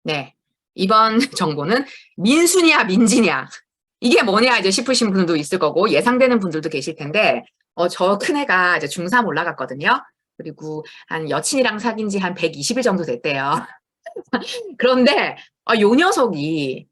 네. 이번 정보는 민수냐 민지냐 이게 뭐냐 이제 싶으신 분도 있을 거고 예상되는 분들도 계실 텐데 저 큰애가 이제 중3 올라갔거든요. 그리고 한 여친이랑 사귄 지 한 120일 정도 됐대요. 그런데 요 녀석이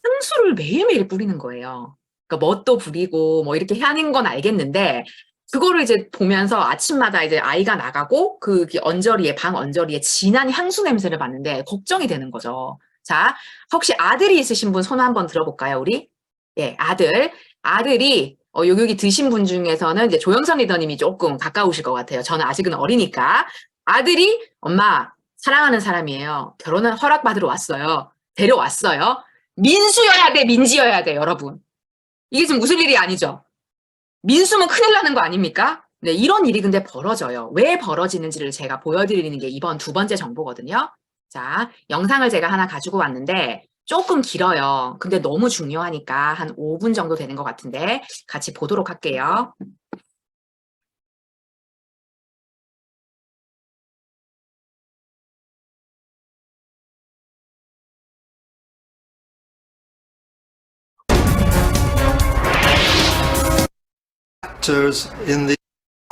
향수를 매일매일 뿌리는 거예요. 그러니까 뭣도 부리고 뭐 이렇게 하는 건 알겠는데 그거를 이제 보면서 아침마다 이제 아이가 나가고 그 언저리에 방 언저리에 진한 향수 냄새를 맡는데 걱정이 되는 거죠. 자, 혹시 아들이 있으신 분 손 한번 들어볼까요, 우리? 예, 아들. 아들이 여기 드신 분 중에서는 이제 조영선 리더님이 조금 가까우실 것 같아요. 저는 아직은 어리니까. 아들이 엄마 사랑하는 사람이에요. 결혼을 허락받으러 왔어요. 데려왔어요. 민수여야 돼, 민지여야 돼, 여러분. 이게 지금 무슨 일이 아니죠? 민수면 큰일 나는 거 아닙니까? 네, 이런 일이 근데 벌어져요. 왜 벌어지는지를 제가 보여드리는 게 이번 두 번째 정보거든요. 자, 영상을 제가 하나 가지고 왔는데 조금 길어요. 근데 너무 중요하니까 한 5분 정도 되는 것 같은데 같이 보도록 할게요. Factors in the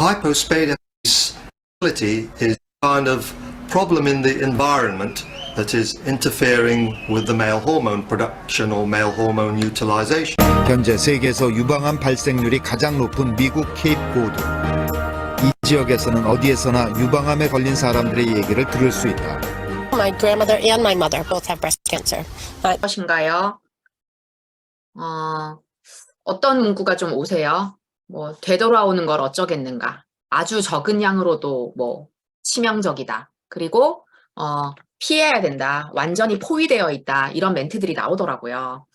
hypospadia facility is kind of problem in the environment that is interfering with the male hormone production or male hormone utilization. 현재 세계에서 유방암 발생률이 가장 높은 미국 케이프 고드. 이 지역에서는 어디에서나 유방암에 걸린 사람들의 얘기를 들을 수 있다. My grandmother and my mother both have breast cancer. 무엇인가요? 어떤 문구가 좀 오세요? 뭐 되돌아오는 걸 어쩌겠는가? 아주 적은 양으로도 뭐 치명적이다. 그리고 피해야 된다. 완전히 포위되어 있다. 이런 멘트들이 나오더라고요.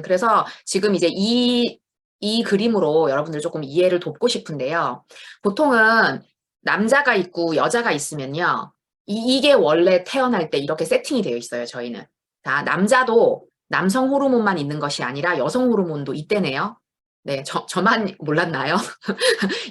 그래서 지금 이제 이 그림으로 여러분들 조금 이해를 돕고 싶은데요. 보통은 남자가 있고 여자가 있으면요. 이게 원래 태어날 때 이렇게 세팅이 되어 있어요, 저희는. 자, 남자도 남성 호르몬만 있는 것이 아니라 여성 호르몬도 있대네요. 네, 저만 몰랐나요?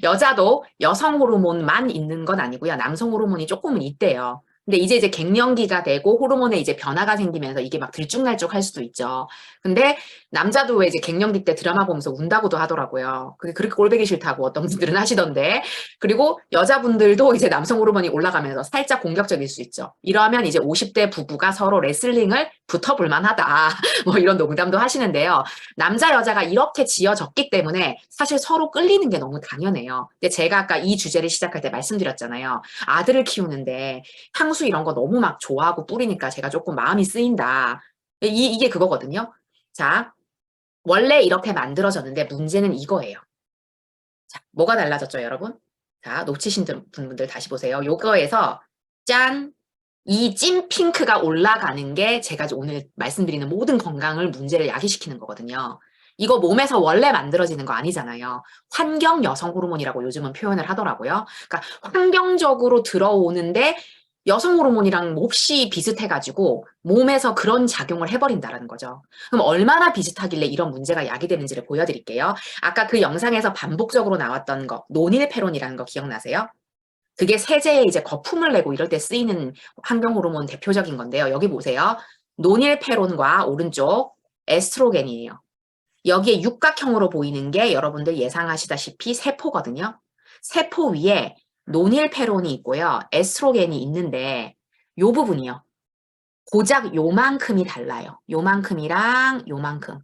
여자도 여성 호르몬만 있는 건 아니고요. 남성 호르몬이 조금은 있대요. 근데 이제 갱년기가 되고 호르몬에 이제 변화가 생기면서 이게 막 들쭉날쭉 할 수도 있죠. 근데 남자도 왜 이제 갱년기 때 드라마 보면서 운다고도 하더라고요. 그렇게 꼴보기 싫다고 어떤 분들은 하시던데. 그리고 여자분들도 이제 남성 호르몬이 올라가면서 살짝 공격적일 수 있죠. 이러면 이제 50대 부부가 서로 레슬링을 붙어볼 만하다. 뭐 이런 농담도 하시는데요. 남자 여자가 이렇게 지어졌기 때문에 사실 서로 끌리는 게 너무 당연해요. 근데 제가 아까 이 주제를 시작할 때 말씀드렸잖아요. 아들을 키우는데 향수 이런 거 너무 막 좋아하고 뿌리니까 제가 조금 마음이 쓰인다. 이게 그거거든요. 자, 원래 이렇게 만들어졌는데 문제는 이거예요. 자, 뭐가 달라졌죠, 여러분? 자, 놓치신 분들 다시 보세요. 요거에서 짠! 이 찐 핑크가 올라가는 게 제가 오늘 말씀드리는 모든 건강을 문제를 야기시키는 거거든요. 이거 몸에서 원래 만들어지는 거 아니잖아요. 환경 여성 호르몬이라고 요즘은 표현을 하더라고요. 그러니까 환경적으로 들어오는데 여성 호르몬이랑 몹시 비슷해가지고 몸에서 그런 작용을 해버린다라는 거죠. 그럼 얼마나 비슷하길래 이런 문제가 야기되는지를 보여드릴게요. 아까 그 영상에서 반복적으로 나왔던 거, 노닐페론이라는 거 기억나세요? 그게 세제에 이제 거품을 내고 이럴 때 쓰이는 환경 호르몬 대표적인 건데요. 여기 보세요. 노닐페론과 오른쪽 에스트로겐이에요. 여기에 육각형으로 보이는 게 여러분들 예상하시다시피 세포거든요. 세포 위에 노닐페론이 있고요. 에스트로겐이 있는데 요 부분이요. 고작 요만큼이 달라요. 요만큼이랑 요만큼.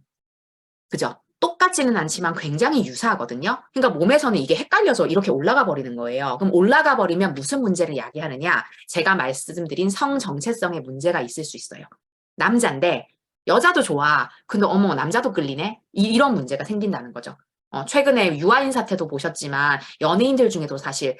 그죠? 똑같지는 않지만 굉장히 유사하거든요. 그러니까 몸에서는 이게 헷갈려서 이렇게 올라가 버리는 거예요. 그럼 올라가 버리면 무슨 문제를 야기하느냐? 제가 말씀드린 성 정체성의 문제가 있을 수 있어요. 남잔데 여자도 좋아. 근데 어머 남자도 끌리네? 이런 문제가 생긴다는 거죠. 최근에 유아인 사태도 보셨지만 연예인들 중에도 사실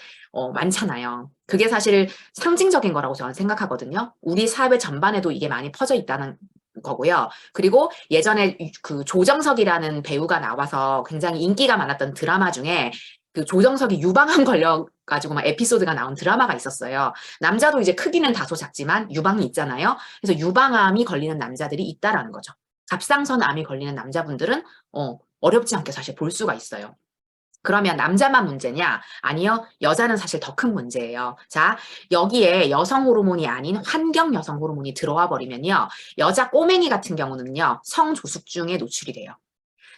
많잖아요. 그게 사실 상징적인 거라고 저는 생각하거든요. 우리 사회 전반에도 이게 많이 퍼져 있다는 거고요. 그리고 예전에 그 조정석이라는 배우가 나와서 굉장히 인기가 많았던 드라마 중에 그 조정석이 유방암 걸려가지고 막 에피소드가 나온 드라마가 있었어요. 남자도 이제 크기는 다소 작지만 유방이 있잖아요. 그래서 유방암이 걸리는 남자들이 있다라는 거죠. 갑상선암이 걸리는 남자분들은 어렵지 않게 사실 볼 수가 있어요. 그러면 남자만 문제냐? 아니요. 여자는 사실 더 큰 문제예요. 자, 여기에 여성 호르몬이 아닌 환경 여성 호르몬이 들어와 버리면요. 여자 꼬맹이 같은 경우는요. 성조숙증에 노출이 돼요.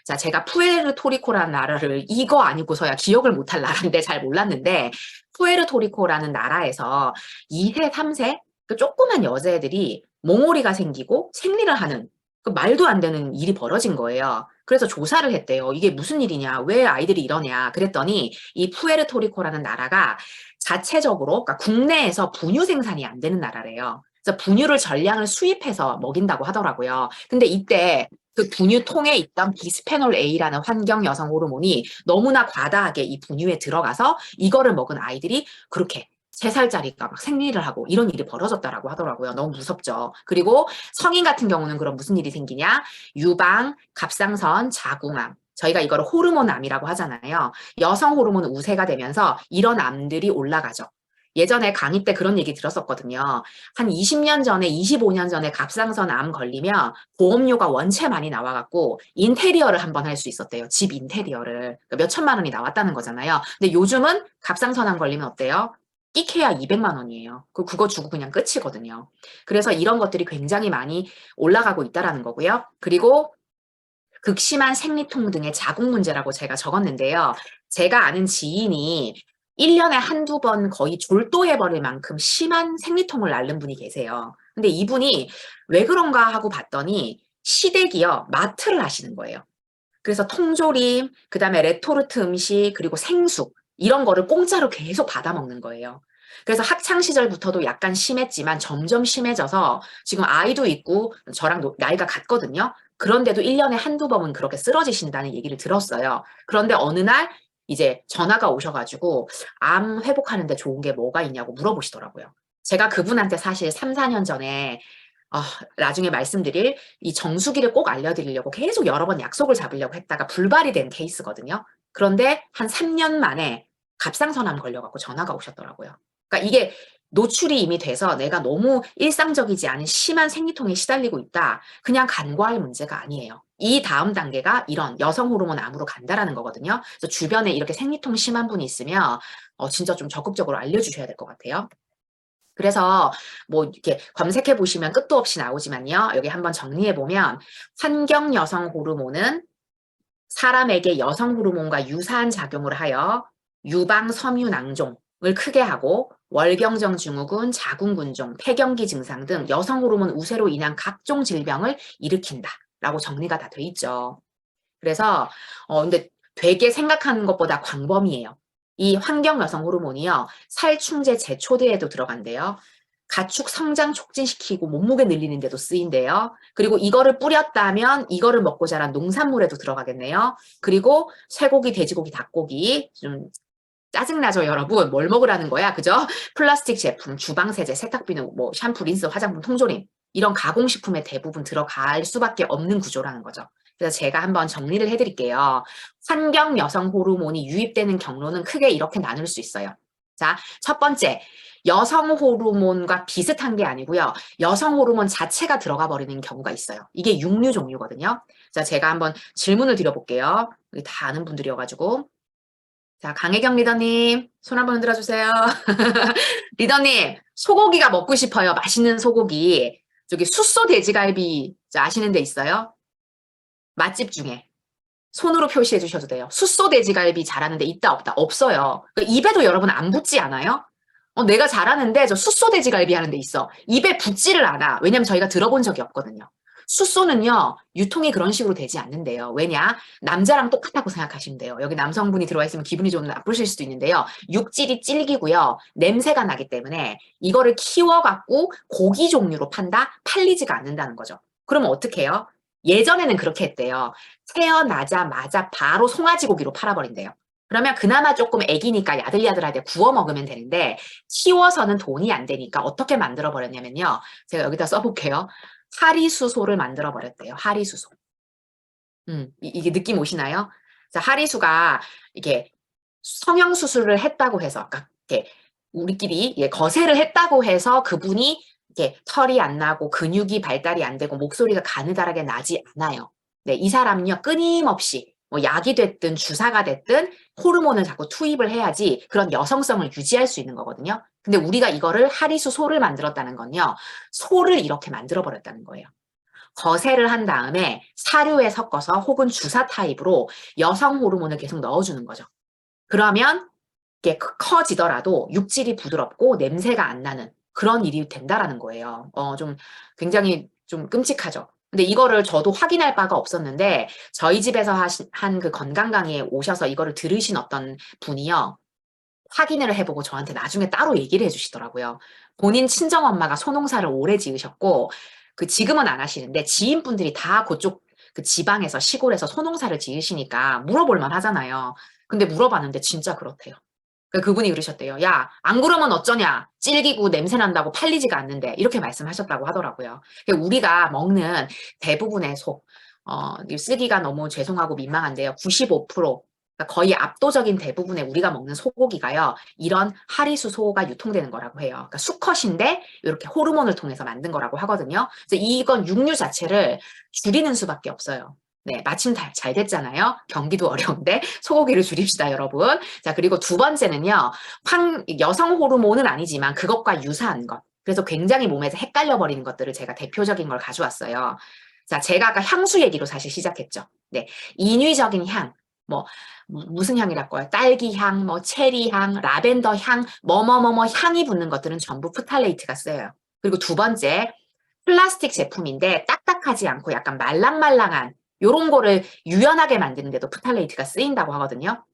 자, 제가 푸에르토리코라는 나라를 이거 아니고서야 기억을 못할 나라인데 잘 몰랐는데 푸에르토리코라는 나라에서 2세, 3세 그 조그만 여자애들이 몽오리가 생기고 생리를 하는 그 말도 안 되는 일이 벌어진 거예요. 그래서 조사를 했대요. 이게 무슨 일이냐? 왜 아이들이 이러냐? 그랬더니 이 푸에르토리코라는 나라가 자체적으로 그러니까 국내에서 분유 생산이 안 되는 나라래요. 그래서 분유를 전량을 수입해서 먹인다고 하더라고요. 근데 이때 그 분유통에 있던 비스페놀 A라는 환경 여성 호르몬이 너무나 과다하게 이 분유에 들어가서 이거를 먹은 아이들이 그렇게 3살짜리가 막 생리를 하고 이런 일이 벌어졌다라고 하더라고요. 너무 무섭죠. 그리고 성인 같은 경우는 그럼 무슨 일이 생기냐? 유방, 갑상선, 자궁암. 저희가 이거를 호르몬암이라고 하잖아요. 여성 호르몬 우세가 되면서 이런 암들이 올라가죠. 예전에 강의 때 그런 얘기 들었었거든요. 한 20년 전에, 25년 전에 갑상선 암 걸리면 보험료가 원체 많이 나와갖고 인테리어를 한번 할 수 있었대요. 집 인테리어를. 그러니까 몇 천만 원이 나왔다는 거잖아요. 근데 요즘은 갑상선 암 걸리면 어때요? 끼케야 200만 원이에요. 그거 주고 그냥 끝이거든요. 그래서 이런 것들이 굉장히 많이 올라가고 있다라는 거고요. 그리고 극심한 생리통 등의 자궁 문제라고 제가 적었는데요. 제가 아는 지인이 1년에 한두 번 거의 졸도해버릴 만큼 심한 생리통을 앓는 분이 계세요. 근데 이분이 왜 그런가 하고 봤더니 시댁이요, 마트를 하시는 거예요. 그래서 통조림, 그 다음에 레토르트 음식, 그리고 생수 이런 거를 공짜로 계속 받아 먹는 거예요. 그래서 학창 시절부터도 약간 심했지만 점점 심해져서 지금 아이도 있고 저랑 나이가 같거든요. 그런데도 1년에 한두 번은 그렇게 쓰러지신다는 얘기를 들었어요. 그런데 어느 날 이제 전화가 오셔가지고 암 회복하는데 좋은 게 뭐가 있냐고 물어보시더라고요. 제가 그분한테 사실 3, 4년 전에 나중에 말씀드릴 이 정수기를 꼭 알려드리려고 계속 여러 번 약속을 잡으려고 했다가 불발이 된 케이스거든요. 그런데 한 3년 만에 갑상선암 걸려갖고 전화가 오셨더라고요. 그러니까 이게 노출이 이미 돼서 내가 너무 일상적이지 않은 심한 생리통에 시달리고 있다. 그냥 간과할 문제가 아니에요. 이 다음 단계가 이런 여성 호르몬 암으로 간다라는 거거든요. 그래서 주변에 이렇게 생리통 심한 분이 있으면 진짜 좀 적극적으로 알려주셔야 될 것 같아요. 그래서 뭐 이렇게 검색해 보시면 끝도 없이 나오지만요. 여기 한번 정리해 보면 환경 여성 호르몬은 사람에게 여성 호르몬과 유사한 작용을 하여 유방 섬유 낭종을 크게 하고 월경정 증후군, 자궁근종, 폐경기 증상 등 여성 호르몬 우세로 인한 각종 질병을 일으킨다라고 정리가 다 돼 있죠. 그래서 근데 되게 생각하는 것보다 광범위해요. 이 환경 여성 호르몬이요. 살충제 제초제에도 들어간대요. 가축 성장 촉진시키고 몸무게 늘리는 데도 쓰인대요. 그리고 이거를 뿌렸다면 이거를 먹고 자란 농산물에도 들어가겠네요. 그리고 쇠고기, 돼지고기, 닭고기 좀 짜증나죠, 여러분? 뭘 먹으라는 거야, 그죠? 플라스틱 제품, 주방세제, 세탁비누, 뭐 샴푸, 린스, 화장품, 통조림 이런 가공식품에 대부분 들어갈 수밖에 없는 구조라는 거죠. 그래서 제가 한번 정리를 해드릴게요. 환경 여성 호르몬이 유입되는 경로는 크게 이렇게 나눌 수 있어요. 자, 첫 번째, 여성 호르몬과 비슷한 게 아니고요. 여성 호르몬 자체가 들어가 버리는 경우가 있어요. 이게 육류 종류거든요. 자, 제가 한번 질문을 드려볼게요. 우리 다 아는 분들이어가지고. 자, 강혜경 리더님, 손 한번 흔들어 주세요. 리더님, 소고기가 먹고 싶어요. 맛있는 소고기. 저기 숫소 돼지갈비 아시는 데 있어요? 맛집 중에. 손으로 표시해 주셔도 돼요. 숫소 돼지갈비 잘하는데 있다 없다? 없어요. 그러니까 입에도 여러분 안 붙지 않아요? 내가 잘하는데 저 숫소 돼지갈비 하는 데 있어. 입에 붙지를 않아. 왜냐면 저희가 들어본 적이 없거든요. 숫소는요, 유통이 그런 식으로 되지 않는데요. 왜냐? 남자랑 똑같다고 생각하시면 돼요. 여기 남성분이 들어와 있으면 기분이 좀 나쁘실 수도 있는데요. 육질이 질기고요. 냄새가 나기 때문에 이거를 키워갖고 고기 종류로 판다? 팔리지가 않는다는 거죠. 그러면 어떻게 해요? 예전에는 그렇게 했대요. 태어나자마자 바로 송아지 고기로 팔아버린대요. 그러면 그나마 조금 애기니까 야들야들하게 구워 먹으면 되는데 키워서는 돈이 안 되니까 어떻게 만들어 버렸냐면요. 제가 여기다 써볼게요. 하리수소를 만들어 버렸대요. 하리수소. 이게 느낌 오시나요? 자, 하리수가 이게 성형수술을 했다고 해서 아까 이렇게 우리끼리 거세를 했다고 해서 그분이 이렇게 털이 안 나고 근육이 발달이 안 되고 목소리가 가느다랗게 나지 않아요. 네, 이 사람은요 끊임없이 뭐 약이 됐든 주사가 됐든 호르몬을 자꾸 투입을 해야지 그런 여성성을 유지할 수 있는 거거든요. 근데 우리가 이거를 하리수 소를 만들었다는 건요. 소를 이렇게 만들어 버렸다는 거예요. 거세를 한 다음에 사료에 섞어서 혹은 주사 타입으로 여성 호르몬을 계속 넣어주는 거죠. 그러면 이게 커지더라도 육질이 부드럽고 냄새가 안 나는 그런 일이 된다라는 거예요. 좀 굉장히 좀 끔찍하죠. 근데 이거를 저도 확인할 바가 없었는데 저희 집에서 한 그 건강 강의에 오셔서 이거를 들으신 어떤 분이요. 확인을 해보고 저한테 나중에 따로 얘기를 해주시더라고요. 본인 친정엄마가 소농사를 오래 지으셨고 그 지금은 안 하시는데 지인분들이 다 그쪽 그 지방에서 시골에서 소농사를 지으시니까 물어볼 만 하잖아요. 근데 물어봤는데 진짜 그렇대요. 그분이 그러셨대요. 야, 안 그러면 어쩌냐? 질기고 냄새 난다고 팔리지가 않는데. 이렇게 말씀하셨다고 하더라고요. 우리가 먹는 대부분의 소, 쓰기가 너무 죄송하고 민망한데요. 95%, 그러니까 거의 압도적인 대부분의 우리가 먹는 소고기가요. 이런 하리수 소가 유통되는 거라고 해요. 그러니까 수컷인데 이렇게 호르몬을 통해서 만든 거라고 하거든요. 그래서 이건 육류 자체를 줄이는 수밖에 없어요. 네, 마침 잘 됐잖아요. 경기도 어려운데 소고기를 줄입시다, 여러분. 자, 그리고 두 번째는요. 여성 호르몬은 아니지만 그것과 유사한 것. 그래서 굉장히 몸에서 헷갈려 버리는 것들을 제가 대표적인 걸 가져왔어요. 자, 제가 아까 향수 얘기로 사실 시작했죠. 네, 인위적인 향. 무슨 향이랄까요? 딸기 향, 체리 향, 라벤더 향, 향이 붙는 것들은 전부 프탈레이트가 쓰여요. 그리고 두 번째, 플라스틱 제품인데 딱딱하지 않고 약간 말랑말랑한 요런 거를 유연하게 만드는데도 프탈레이트가 쓰인다고 하거든요.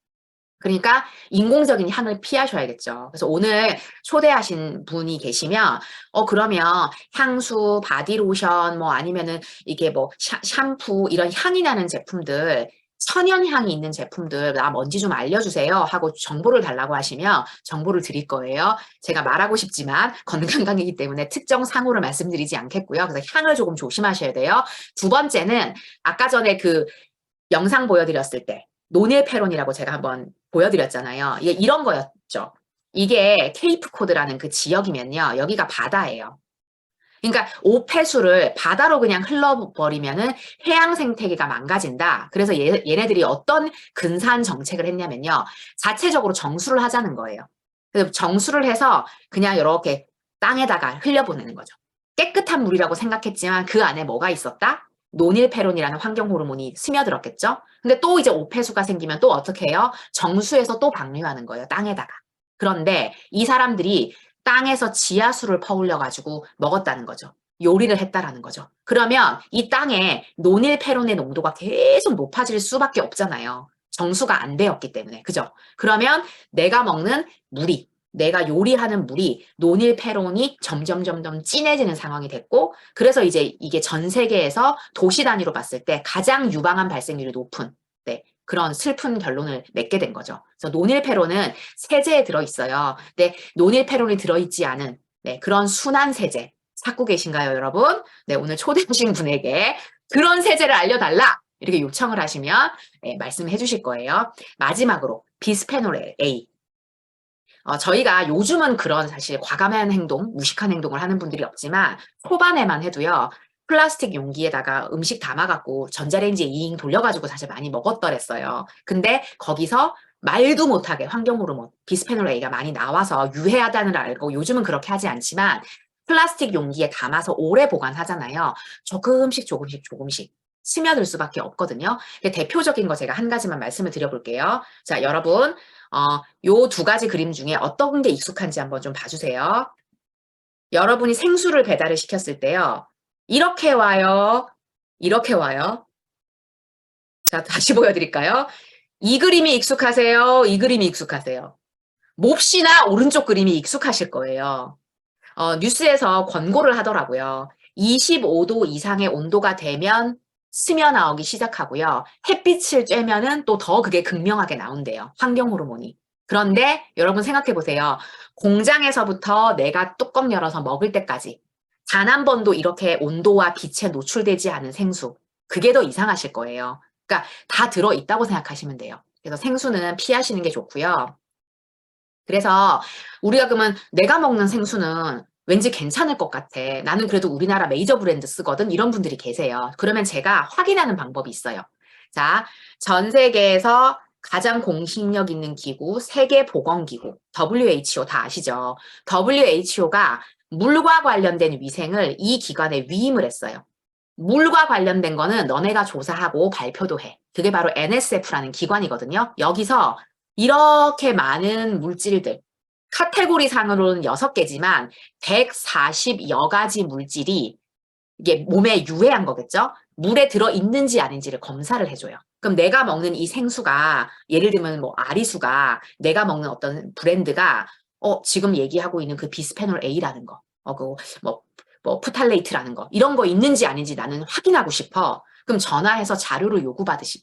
그러니까 인공적인 향을 피하셔야겠죠. 그래서 오늘 초대하신 분이 계시면 그러면 향수, 바디로션 아니면은 이게 샴푸 이런 향이 나는 제품들 천연향이 있는 제품들 나 뭔지 좀 알려주세요 하고 정보를 달라고 하시면 정보를 드릴 거예요. 제가 말하고 싶지만 건강강의이기 때문에 특정 상호를 말씀드리지 않겠고요. 그래서 향을 조금 조심하셔야 돼요. 두 번째는 아까 전에 그 영상 보여드렸을 때 노닐페론이라고 제가 한번 보여드렸잖아요. 이게 이런 거였죠. 이게 케이프 코드라는 그 지역이면요. 여기가 바다예요. 그러니까 오폐수를 바다로 그냥 흘러버리면은 해양 생태계가 망가진다. 그래서 얘네들이 어떤 근사한 정책을 했냐면요. 자체적으로 정수를 하자는 거예요. 그래서 정수를 해서 그냥 이렇게 땅에다가 흘려보내는 거죠. 깨끗한 물이라고 생각했지만 그 안에 뭐가 있었다? 노닐페론이라는 환경 호르몬이 스며들었겠죠. 근데 또 이제 오폐수가 생기면 또 어떻게 해요? 정수해서 또 방류하는 거예요. 땅에다가. 그런데 이 사람들이 땅에서 지하수를 퍼올려 가지고 먹었다는 거죠. 요리를 했다라는 거죠. 그러면 이 땅에 노닐페론의 농도가 계속 높아질 수밖에 없잖아요. 정수가 안 되었기 때문에. 그죠? 그러면 내가 먹는 물이 내가 요리하는 물이 노닐페론이 점점 진해지는 상황이 됐고 그래서 이제 이게 전 세계에서 도시 단위로 봤을 때 가장 유방암 발생률이 높은 그런 슬픈 결론을 맺게 된 거죠. 그래서 노닐페론은 세제에 들어있어요. 근데 노닐페론이 들어있지 않은 그런 순한 세제 찾고 계신가요, 여러분? 네, 오늘 초대하신 분에게 그런 세제를 알려달라 이렇게 요청을 하시면 말씀해 주실 거예요. 마지막으로 비스페놀 A. 저희가 요즘은 그런 사실 과감한 행동, 무식한 행동을 하는 분들이 없지만 초반에만 해도요. 플라스틱 용기에다가 음식 담아갖고 전자레인지에 이잉 돌려가지고 사실 많이 먹었더랬어요. 근데 거기서 말도 못하게 환경호르몬, 비스페놀 A가 많이 나와서 유해하다는 알고 요즘은 그렇게 하지 않지만 플라스틱 용기에 담아서 오래 보관하잖아요. 조금씩 스며들 수밖에 없거든요. 대표적인 거 제가 한 가지만 말씀을 드려볼게요. 자, 여러분 요 두 가지 그림 중에 어떤 게 익숙한지 한번 좀 봐주세요. 여러분이 생수를 배달을 시켰을 때요. 이렇게 와요. 이렇게 와요. 자, 다시 보여드릴까요? 이 그림이 익숙하세요? 이 그림이 익숙하세요? 몹시나 오른쪽 그림이 익숙하실 거예요. 뉴스에서 권고를 하더라고요. 25도 이상의 온도가 되면 스며 나오기 시작하고요. 햇빛을 쬐면은 또 더 그게 극명하게 나온대요. 환경 호르몬이. 그런데 여러분 생각해 보세요. 공장에서부터 내가 뚜껑 열어서 먹을 때까지 단 한 번도 이렇게 온도와 빛에 노출되지 않은 생수. 그게 더 이상하실 거예요. 그러니까 다 들어있다고 생각하시면 돼요. 그래서 생수는 피하시는 게 좋고요. 그래서 우리가 그러면 내가 먹는 생수는 왠지 괜찮을 것 같아. 나는 그래도 우리나라 메이저 브랜드 쓰거든. 이런 분들이 계세요. 그러면 제가 확인하는 방법이 있어요. 자, 전 세계에서 가장 공신력 있는 기구, 세계보건기구, WHO 다 아시죠? WHO가 물과 관련된 위생을 이 기관에 위임을 했어요. 물과 관련된 거는 너네가 조사하고 발표도 해. 그게 바로 NSF라는 기관이거든요. 여기서 이렇게 많은 물질들, 카테고리 상으로는 6개지만 140여 가지 물질이 이게 몸에 유해한 거겠죠? 물에 들어있는지 아닌지를 검사를 해줘요. 그럼 내가 먹는 이 생수가 예를 들면 뭐 아리수가 내가 먹는 어떤 브랜드가 지금 얘기하고 있는 그 비스페놀 A라는 거, 뭐 푸탈레이트라는 거 이런 거 있는지 아닌지 나는 확인하고 싶어. 그럼 전화해서 자료를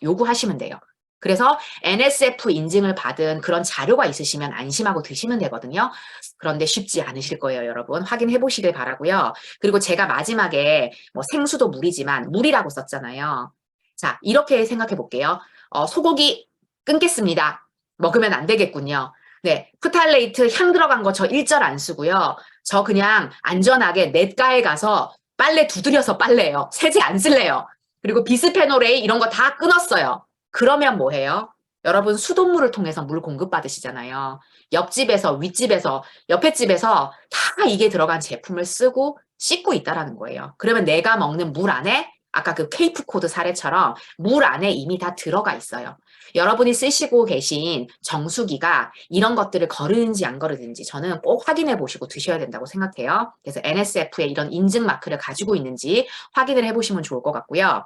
요구하시면 돼요. 그래서 NSF 인증을 받은 그런 자료가 있으시면 안심하고 드시면 되거든요. 그런데 쉽지 않으실 거예요, 여러분. 확인해 보시길 바라고요. 그리고 제가 마지막에 뭐 생수도 물이지만 물이라고 썼잖아요. 자, 이렇게 생각해 볼게요. 소고기 끊겠습니다. 먹으면 안 되겠군요. 네, 프탈레이트 향 들어간 거 저 1절 안 쓰고요. 저 그냥 안전하게 넷가에 가서 빨래 두드려서 빨래요. 세제 안 쓸래요. 그리고 비스페놀 A 이런 거 다 끊었어요. 그러면 뭐 해요? 여러분 수돗물을 통해서 물 공급받으시잖아요. 옆집에서, 윗집에서, 옆에 집에서 다 이게 들어간 제품을 쓰고 씻고 있다라는 거예요. 그러면 내가 먹는 물 안에 아까 그 케이프 코드 사례처럼 물 안에 이미 다 들어가 있어요. 여러분이 쓰시고 계신 정수기가 이런 것들을 거르는지 안 거르는지 저는 꼭 확인해 보시고 드셔야 된다고 생각해요. 그래서 NSF의 이런 인증 마크를 가지고 있는지 확인을 해 보시면 좋을 것 같고요.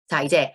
자, 이제